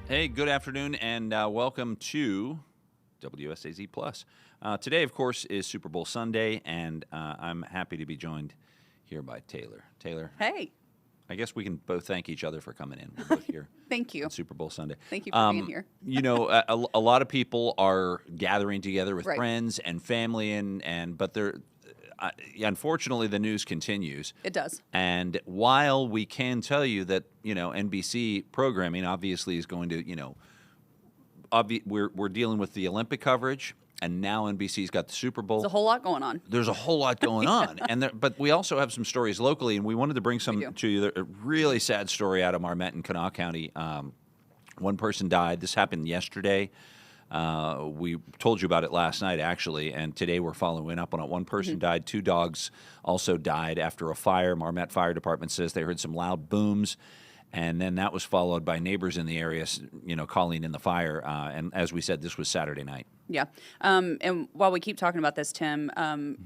Hey, good afternoon, and welcome to WSAZ Plus. Today, of course, is Super Bowl Sunday, and I'm happy to be joined here by Taylor. Taylor, Hey, I guess we can both thank each other for coming in. We're both here thank you. on Super Bowl Sunday. Thank you for being here. You know, a lot of people are gathering together with Right. friends and family, but they're unfortunately the news continues. It does. And while we can tell you that, NBC programming obviously is going to, we're dealing with the Olympic coverage, and now NBC's got the Super Bowl. There's a whole lot going on. There's a whole lot going on, but we also have some stories locally, and we wanted to bring some to you. A really sad story out of Marmette and Kanawha County. One person died. This happened yesterday. We told you about it last night, actually, and today we're following up on it. One person died. 2 dogs also died after a fire. Marmette Fire Department says they heard some loud booms, and then that was followed by neighbors in the area, calling in the fire. And as we said, this was Saturday night. Yeah. And while we keep talking about this, Tim,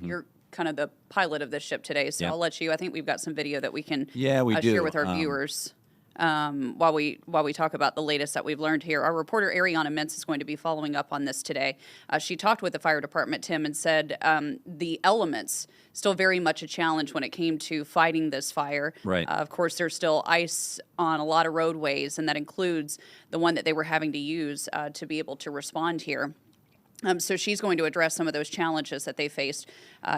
you're kind of the pilot of this ship today, so I'll let you. I think we've got some video that we can share with our viewers. While we talk about the latest that we've learned here. Our reporter Ariana Mintz is going to be following up on this today. She talked with the fire department, Tim, and said the elements still very much a challenge when it came to fighting this fire. Right. Of course, there's still ice on a lot of roadways, and that includes the one that they were having to use to be able to respond here. So she's going to address some of those challenges that they faced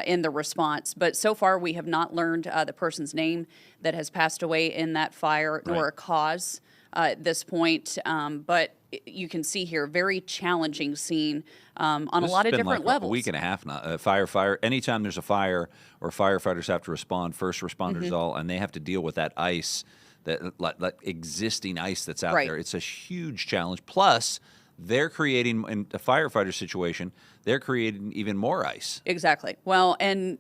in the response. But so far, we have not learned the person's name that has passed away in that fire, nor a cause at this point. But you can see here, very challenging scene on a lot of different levels. A week and a half now. Fire. Anytime there's a fire or firefighters have to respond, first responders and they have to deal with that ice, that existing ice that's out there. It's a huge challenge. Plus, they're creating, in a firefighter situation, they're creating even more ice. Exactly. Well, and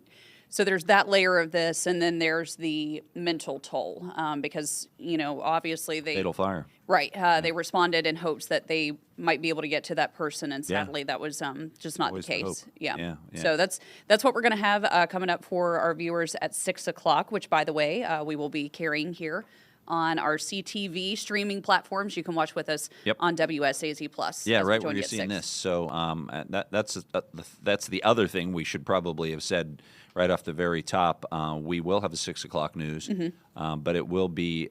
so there's that layer of this, and then there's the mental toll, because, obviously they... Fatal fire. Right. They responded in hopes that they might be able to get to that person, and sadly that was just not Always the case. Yeah. So that's what we're going to have coming up for our viewers at 6 o'clock, which, by the way, we will be carrying here on our CTV streaming platforms. You can watch with us on WSAZ Plus. Yeah, right where you're seeing this. So that's the other thing we should probably have said right off the very top. We will have a 6 o'clock news, but it will be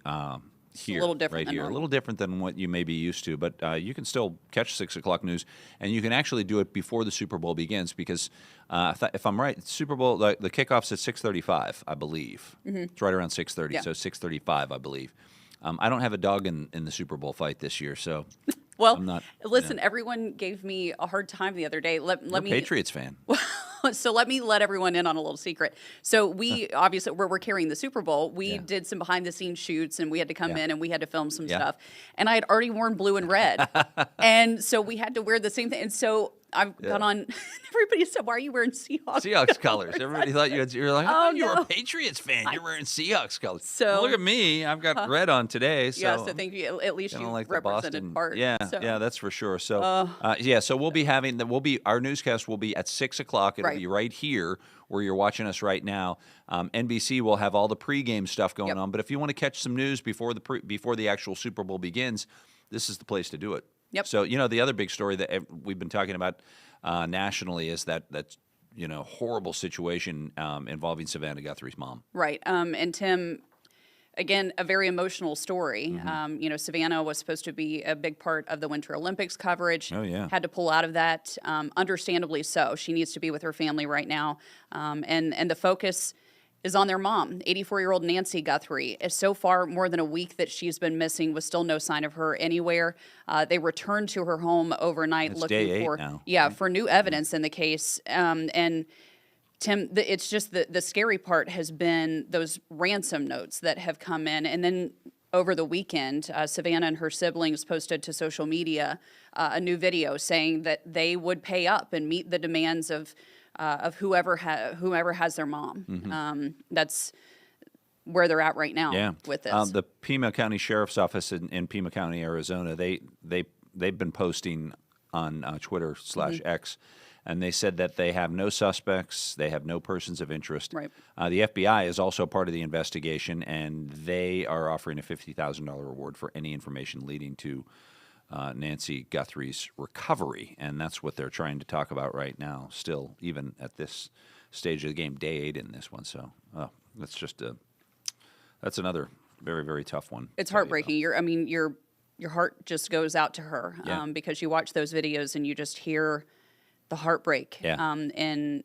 here, a little different right here. A little different than what you may be used to, but you can still catch 6 o'clock news, and you can actually do it before the Super Bowl begins because if I'm right, Super Bowl, the kickoff's at 6:35, I believe. It's right around 6:30, so 6:35, I believe. I don't have a dog in the Super Bowl fight this year, so well, I'm not. Listen, everyone gave me a hard time the other day. Let me Patriots fan. So let me let everyone in on a little secret. So we obviously we're carrying the Super Bowl. We did some behind the scenes shoots, and we had to come in and we had to film some stuff. And I had already worn blue and red, and so we had to wear the same thing. And so I've gone on. Everybody said, "Why are you wearing Seahawks colors?" Everybody thought you were like, "Oh, you're a Patriots fan. You're wearing Seahawks colors." So look at me. I've got red on today. So so thank you. At least you like represented part. Yeah, that's for sure. So so we'll be having our newscast will be at 6 o'clock. It'll be right here where you're watching us right now. NBC will have all the pregame stuff going on. But if you want to catch some news before the actual Super Bowl begins, this is the place to do it. Yep. So, the other big story that we've been talking about nationally is that horrible situation involving Savannah Guthrie's mom. Right. And Tim, again, a very emotional story. Savannah was supposed to be a big part of the Winter Olympics coverage. Oh, yeah. Had to pull out of that, understandably so. She needs to be with her family right now. And the focus is on their mom, 84-year-old Nancy Guthrie. So far, more than a week that she's been missing, with still no sign of her anywhere. They returned to her home overnight looking for new evidence in the case. And Tim, it's just the scary part has been those ransom notes that have come in. And then over the weekend, Savannah and her siblings posted to social media a new video saying that they would pay up and meet the demands of whoever has their mom. That's where they're at right now with this. The Pima County Sheriff's Office in Pima County, Arizona, they've been posting on Twitter /X, and they said that they have no suspects, they have no persons of interest. Right. The FBI is also part of the investigation, and they are offering a $50,000 reward for any information leading to Nancy Guthrie's recovery, and that's what they're trying to talk about right now. Still, even at this stage of the game, day 8 in this one. So that's another very, very tough one. It's heartbreaking. Your heart just goes out to her because you watch those videos and you just hear the heartbreak. Yeah. And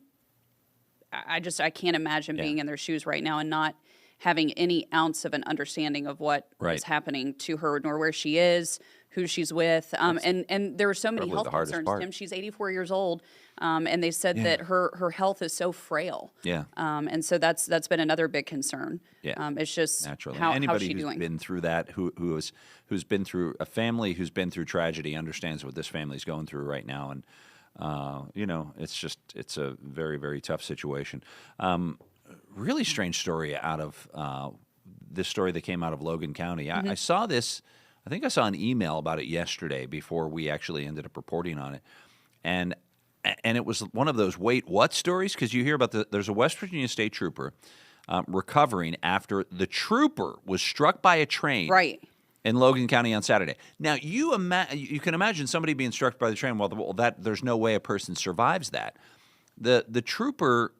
I can't imagine being in their shoes right now and not having any ounce of an understanding of what is happening to her, nor where she is, who she's with. And there are so many health concerns. Tim, she's 84 years old, and they said that her health is so frail. Yeah. And so that's been another big concern. Yeah. It's just naturally. how's Anybody she who's doing? been through that, who's been through a family who's been through tragedy, understands what this family's going through right now. And it's a very, very tough situation. Really strange story out of this story that came out of Logan County. I saw this. I think I saw an email about it yesterday before we actually ended up reporting on it, and it was one of those wait what stories, because you hear about there's a West Virginia state trooper recovering after the trooper was struck by a train in Logan County on Saturday. Now you can imagine somebody being struck by the train. Well, there's no way a person survives that. The trooper.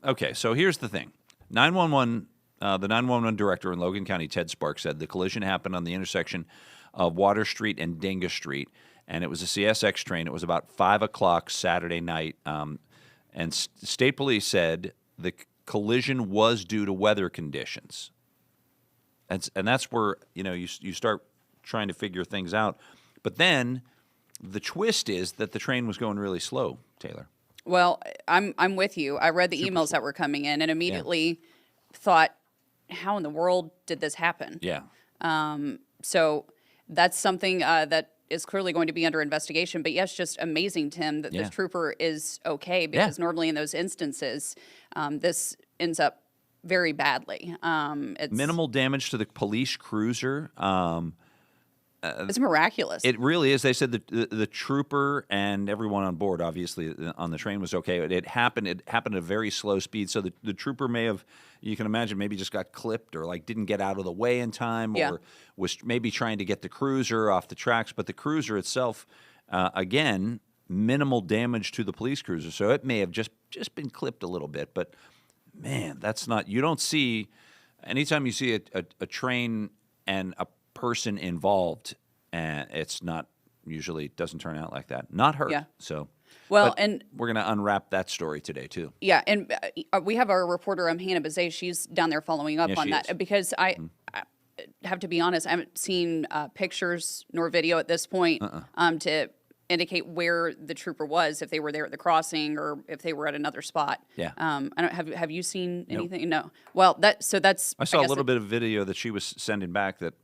Okay, so here's the thing. 911, the 911 director in Logan County, Ted Sparks, said the collision happened on the intersection of Water Street and Dinga Street, and it was a CSX train. It was about 5 o'clock Saturday night, and state police said the collision was due to weather conditions. And that's where you start trying to figure things out. But then the twist is that the train was going really slow, Taylor. Well, I'm with you. I read the emails that were coming in and immediately thought, how in the world did this happen? Yeah. So that's something that is clearly going to be under investigation. But yes, just amazing, Tim, that this trooper is okay, because normally in those instances, this ends up very badly. It's minimal damage to the police cruiser. It's miraculous. It really is. They said the trooper and everyone on board, obviously on the train, was okay. It happened at a very slow speed. So the trooper may have, you can imagine, maybe just got clipped or didn't get out of the way in time, or was maybe trying to get the cruiser off the tracks. But the cruiser itself, again, minimal damage to the police cruiser. So it may have just been clipped a little bit. But man, that's not. You don't see anytime you see a train and a person involved, and it's not usually doesn't turn out like that. Not hurt. Yeah. So, and we're going to unwrap that story today too. Yeah, and we have our reporter, Hannah Bazet. She's down there following up on that because I have to be honest. I haven't seen pictures nor video at this point to indicate where the trooper was, if they were there at the crossing or if they were at another spot. Yeah. I don't have you seen anything? Nope. No. Well, that's I saw a little bit of video that she was sending back that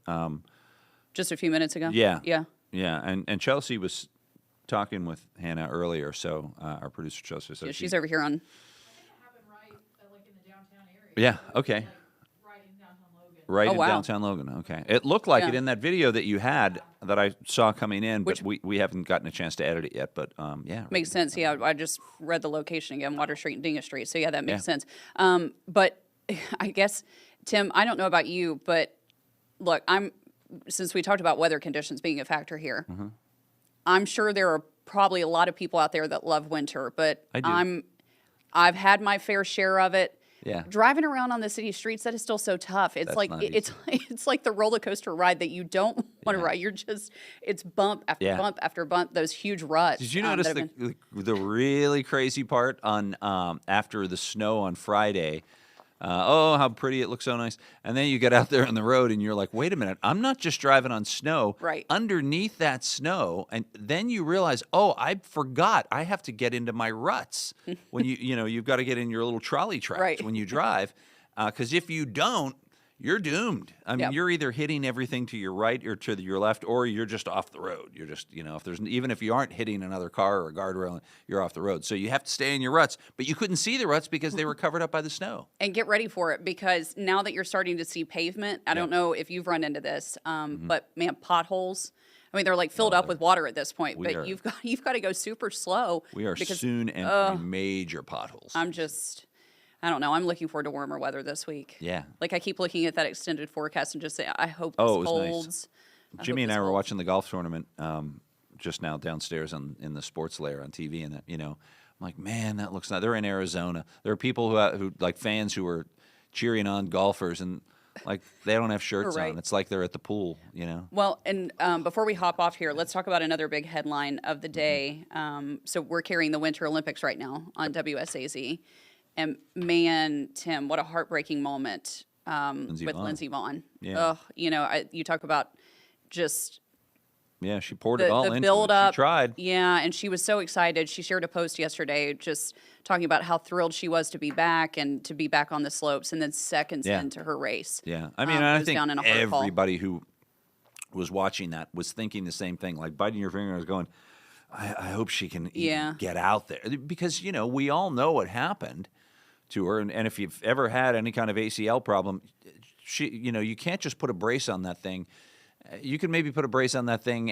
just a few minutes ago. Yeah. Yeah. Yeah, and Chelsea was talking with Hannah earlier, so our producer Chelsea said she's over here on. It happened right in the downtown area. Yeah, okay. Right in downtown Logan. Right in downtown Logan. Okay. It looked like it in that video that you had that I saw coming in, but we haven't gotten a chance to edit it yet. But makes sense. Yeah, I just read the location again, Water Street and Dinga Street. So yeah, that makes sense. But I guess, Tim, I don't know about you, but look, since we talked about weather conditions being a factor here, I'm sure there are probably a lot of people out there that love winter, but I've had my fair share of it. Yeah. Driving around on the city streets, that is still so tough. It's it's like the roller coaster ride that you don't want to ride. It's bump after bump after bump, those huge ruts. Did you notice the really crazy part on after the snow on Friday? Oh, how pretty, it looks so nice. And then you get out there on the road and you're like, wait a minute, I'm not just driving on snow. Right. Underneath that snow, and then you realize, oh, I forgot I have to get into my ruts. When you've got to get in your little trolley tracks when you drive. Because if you don't, you're doomed. I mean, you're either hitting everything to your right or to your left, or you're just off the road. You're just, even if you aren't hitting another car or a guardrail, you're off the road. So you have to stay in your ruts, but you couldn't see the ruts because they were covered up by the snow. And get ready for it, because now that you're starting to see pavement, I don't know if you've run into this, but man, potholes. I mean, they're filled up with water at this point, but you've got to go super slow. We are soon entering major potholes. I don't know. I'm looking forward to warmer weather this week. Yeah. I keep looking at that extended forecast and just say, I hope this holds. Nice. Jimmy and this I were holds. watching the golf tournament just now downstairs in the sports layer on TV, and I'm like, man, that looks nice. They're in Arizona. There are people who like fans who are cheering on golfers, and like they don't have shirts Right. on. It's like they're at the pool, Well, and before we hop off here, let's talk about another big headline of the day. So we're carrying the Winter Olympics right now on WSAZ. And man, Tim, what a heartbreaking moment with Vaughn. Lindsey Vaughn. Yeah. You talk about just Yeah, she poured it all the into build it. up. She tried. Yeah, and she was so excited. She shared a post yesterday just talking about how thrilled she was to be back and to be back on the slopes, and then seconds Yeah. into her race. Yeah, I mean, goes I think down in a heart fall. everybody who was watching that was thinking the same thing, like biting your finger and going, I hope she can even get out there. Because, we all know what happened to her. And if you've ever had any kind of ACL problem, you can't just put a brace on that thing. You can maybe put a brace on that thing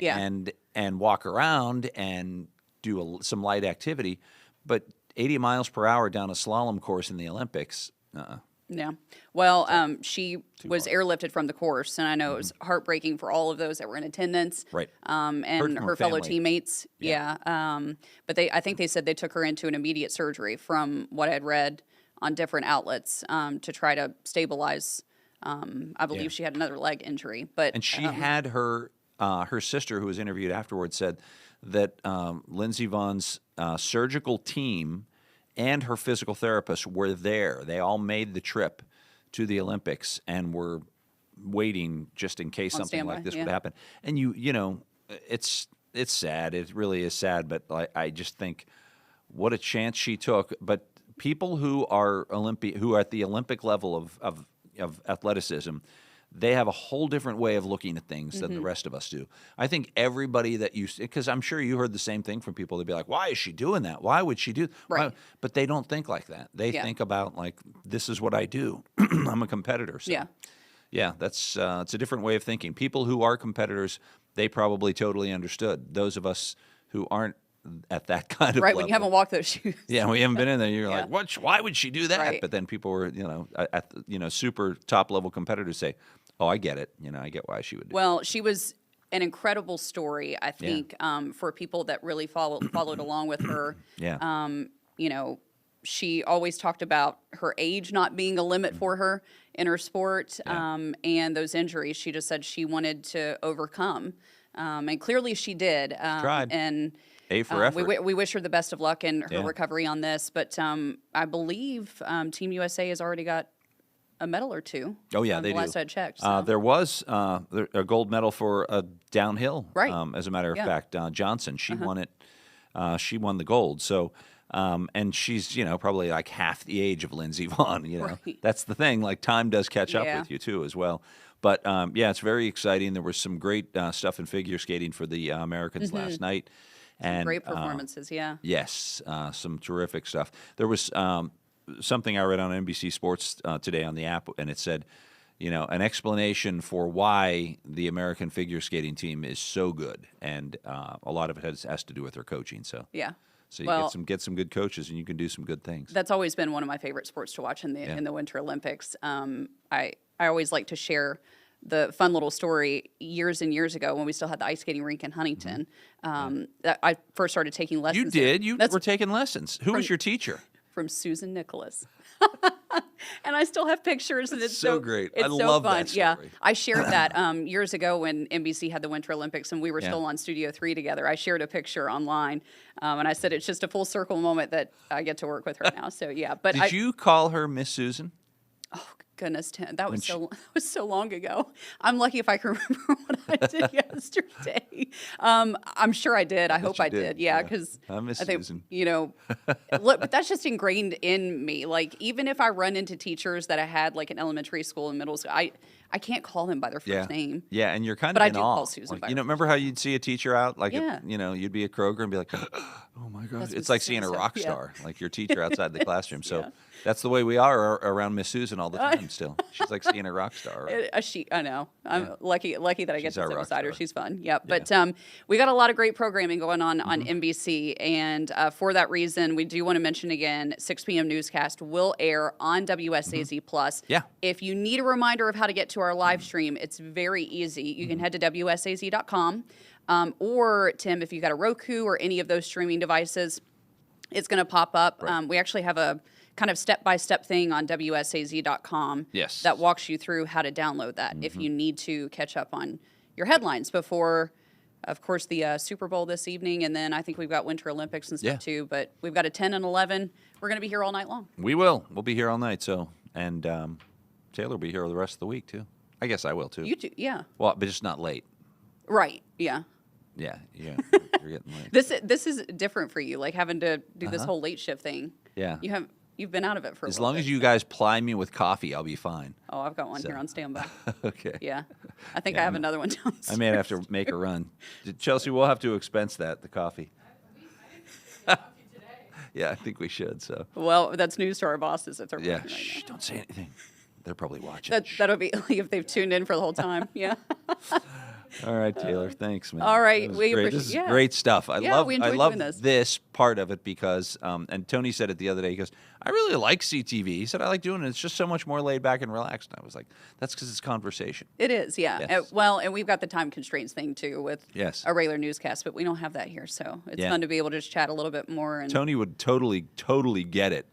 and walk around and do some light activity. But 80 miles per hour down a slalom course in the Olympics, Yeah. Well, she was airlifted from the course, and I know it was heartbreaking for all of those that were in attendance. Right. And Heard from her her fellow family. teammates. Yeah. But I think they said they took her into an immediate surgery from what I had read on different outlets to try to stabilize. I believe she had another leg injury, but And she had her sister, who was interviewed afterwards, said that Lindsey Vohn's surgical team and her physical therapist were there. They all made the trip to the Olympics and were waiting just in case On something standby, like this yeah. would happen. And it's sad. It really is sad. But I just think what a chance she took. But people who are who are at the Olympic level of athleticism, they have a whole different way of looking at things than the rest of us do. I think everybody that because I'm sure you heard the same thing from people. They'd be like, why is she doing that? Why would she do Right. why? But they don't think like that. They think about like, this is what I do. I'm a competitor. So, yeah, that's it's a different way of thinking. People who are competitors, they probably totally understood. Those of us who aren't at that kind of right level, when you haven't walked those shoes. yeah, we haven't been in there. You're Yeah. like, what? Why would she do that? Right. But then people were, at super top level competitors say, oh, I get it. I get why she would do. Well, she was an incredible story, I think, for people that really followed along with her. Yeah. She always talked about her age not being a limit for her in her sport, and those injuries. She just said she wanted to overcome, and clearly she did. tried. And A for effort. we wish her the best of luck in her Yeah. recovery on this. But I believe Team USA has already got a medal or two. Oh yeah, they the do. last I checked. So. There was a gold medal for downhill. Right. As a matter of Yeah. fact, Johnson, she won it. She won the gold. So, and she's probably like half the age of Lindsey Vonn. Right. That's the thing. Like time does catch up Yeah. with you too as well. But yeah, it's very exciting. There was some great stuff in figure skating for the Americans last night. And Great performances, yeah. yes, some terrific stuff. There was something I read on NBC Sports today on the app, and it said, an explanation for why the American figure skating team is so good, and a lot of it has to do with their coaching. So Yeah. so you Well, get some good coaches, and you can do some good things. that's always been one of my favorite sports to watch in the Winter Olympics. I always like to share the fun little story years and years ago when we still had the ice skating rink in Huntington. That I first started taking lessons. You did. You That's were taking lessons. Who was your teacher? from Susan Nicholas. And I still have pictures, and it's so great. It's I so love fun. that Yeah, story. I shared that years ago when NBC had the Winter Olympics, and we were still on Studio 3 together. I shared a picture online, and I said it's just a full circle moment that I get to work with her now. So yeah, but Did you call her Miss Susan? Goodness, Tim, that was that was so long ago. I'm lucky if I can remember what I did yesterday. I'm sure I did. I hope you I did. did. Yeah, Yeah. because I miss think Susan. look, but that's just ingrained in me. Like even if I run into teachers that I had like in elementary school and middle school, I can't call them by their first name. Yeah, and you're kind But of I in do awe. call Susan Like, by her remember how you'd see a teacher out, like, Yeah. you'd be at Kroger and be like, oh my God. That's It's Miss like seeing a so-and-so. rock Yeah. star, like your teacher outside the classroom. So Yeah. that's the way we are around Miss Susan all the time. still. She's like seeing a rock star. Right? I know. I'm lucky that I get She's to our sit rock beside her. star. She's fun. Yep. But we got a lot of great programming going on NBC, and for that reason, we do want to mention again, 6 p.m. newscast will air on WSAZ Plus. Yeah. If you need a reminder of how to get to our live stream, it's very easy. You can head to WSAZ.com, or Tim, if you got a Roku or any of those streaming devices, it's going to pop up. Right. We actually have a kind of step-by-step thing on WSAZ.com Yes. that walks you through how to download that if you need to catch up on your headlines before, of course, the Super Bowl this evening, and then I think we've got Winter Olympics and stuff Yeah. too, but we've got a 10 and 11. We're going to be here all night long. We will. We'll be here all night. So, and Taylor will be here the rest of the week too. I guess I will too. You too, yeah. Well, but just not late. Right, yeah. Yeah. You're getting late. This is different for you, like having to do this whole late shift thing. Yeah. You've been out of it for a As little long bit, as you so- guys ply me with coffee, I'll be fine. Oh, I've got one here on standby. Okay. Yeah. I think Yeah, I have I'm- another one downstairs. I may have to make a run. Chelsea, we'll have to expense that, the coffee. Yeah, I think we should. So, Well, that's news to our bosses if they're yeah, working right shh, don't say anything. They're probably watching. now. That'll be if they've tuned in for the whole time. Yeah. All right, Taylor. Thanks, man. all right, That was we great. appreciate- This is yeah. great stuff. I Yeah, we enjoyed love doing this. part of it because, and Tony said it the other day. He goes, "I really like CTV." He said, "I like doing it. It's just so much more laid back and relaxed." And I was like, "That's because it's conversation." It is, yeah. Yes. Well, and we've got the time constraints thing too with Yes. a regular newscast, but we don't have that here, so it's Yeah. fun to be able to just chat a little bit more. And Tony would totally get it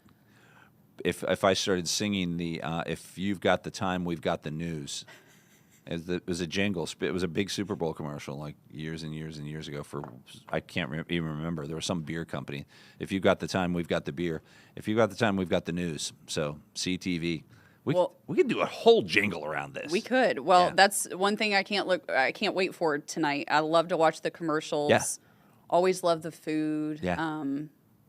if I started singing the "If you've got the time, we've got the news." It was a jingle. It was a big Super Bowl commercial, like years and years and years ago. For I can't even remember. There was some beer company. If you've got the time, we've got the beer. If you've got the time, we've got the news. So CTV. We could do a whole jingle around this. we could. Well, Yeah. that's one thing I can't wait for tonight. I love to watch the commercials. Yeah. Always love the food. Yeah.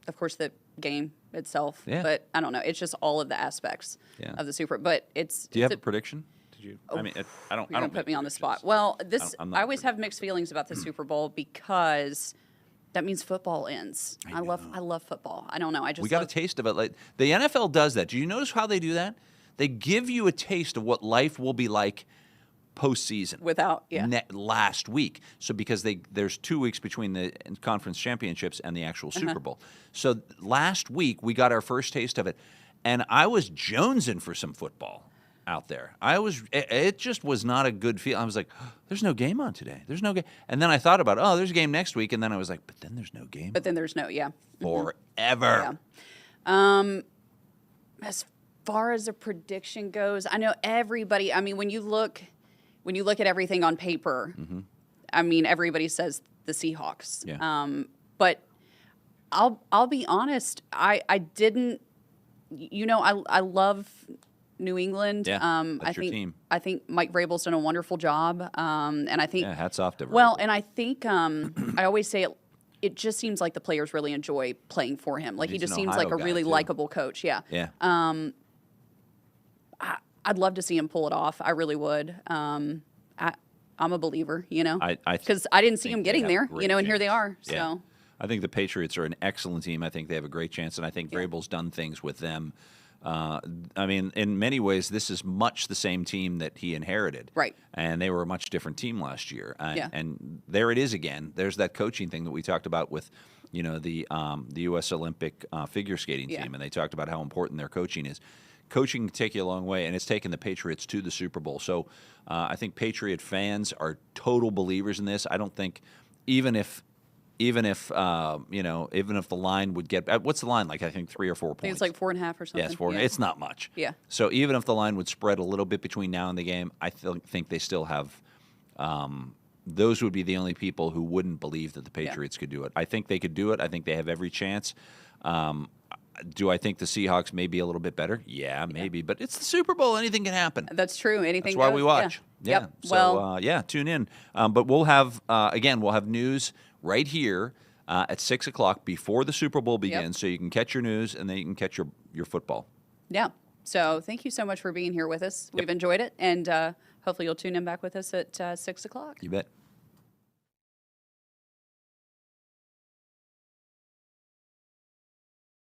Of course, the game itself. Yeah. But I don't know. It's just all of the aspects Yeah. of the Super. But it's. Do you it's have a prediction? Did you? I mean, I don't. You're I gonna don't put make me on the predictions. spot. Well, this I'm I not always have mixed feelings about the Super Bowl because that means football ends. I love football. I don't know. I just We got a love, taste of it. Like the NFL does that. Do you notice how they do that? They give you a taste of what life will be like postseason. without Last week. So because there's 2 weeks between the conference championships and the actual Super Bowl. So last week we got our first taste of it, and I was jonesing for some football out there. It just was not a good feel. I was like, there's no game on today. There's no game. And then I thought about, there's a game next week, and then I was like, but then there's no game But then there's no forever. As far as a prediction goes, I know everybody. I mean, when you look at everything on paper, I mean, everybody says the Seahawks. Yeah. But I'll be honest. I didn't. I love New England. Yeah, I that's your think team. I think Mike Vrabel's done a wonderful job. And I think Yeah, hats off to well, Vrabel. and I think I always say it. It just seems like the players really enjoy playing for him. Like he He's just an seems like Ohio a guy, really too. likable coach. Yeah. Yeah. I'd love to see him pull it off. I really would. I'm a believer, I because I didn't see think him they getting have there, great and here they chance. are. Yeah. So I think the Patriots are an excellent team. I think they have a great chance, and I think Vrabel's done things with them. I mean, in many ways, this is much the same team that he inherited. Right. And they were a much different team last year. Yeah. And there it is again. There's that coaching thing that we talked about with, the U.S. Olympic figure skating Yeah. team, and they talked about how important their coaching is. Coaching can take you a long way, and it's taken the Patriots to the Super Bowl. So I think Patriot fans are total believers in this. I don't think even if the line would get what's the line like? I think 3 or 4 points. I think it's like 4.5 or something. Yeah, it's 4. It's not much. Yeah. So even if the line would spread a little bit between now and the game, I think they still have. Those would be the only people who wouldn't believe that the Patriots could do it. I think they could do it. I think they have every chance. Do I think the Seahawks may be a little bit better? Yeah, maybe. But it's the Super Bowl. Anything can happen. That's true. Anything. That's why goes. we watch. Yeah. Yeah. Yep. So, tune in. But we'll have, we'll have news right here at 6 o'clock before the Super Bowl begins, so you can catch your news and then you can catch your football. Yeah. So thank you so much for being here with us. We've enjoyed it, and hopefully you'll tune in back with us at 6 o'clock. You bet.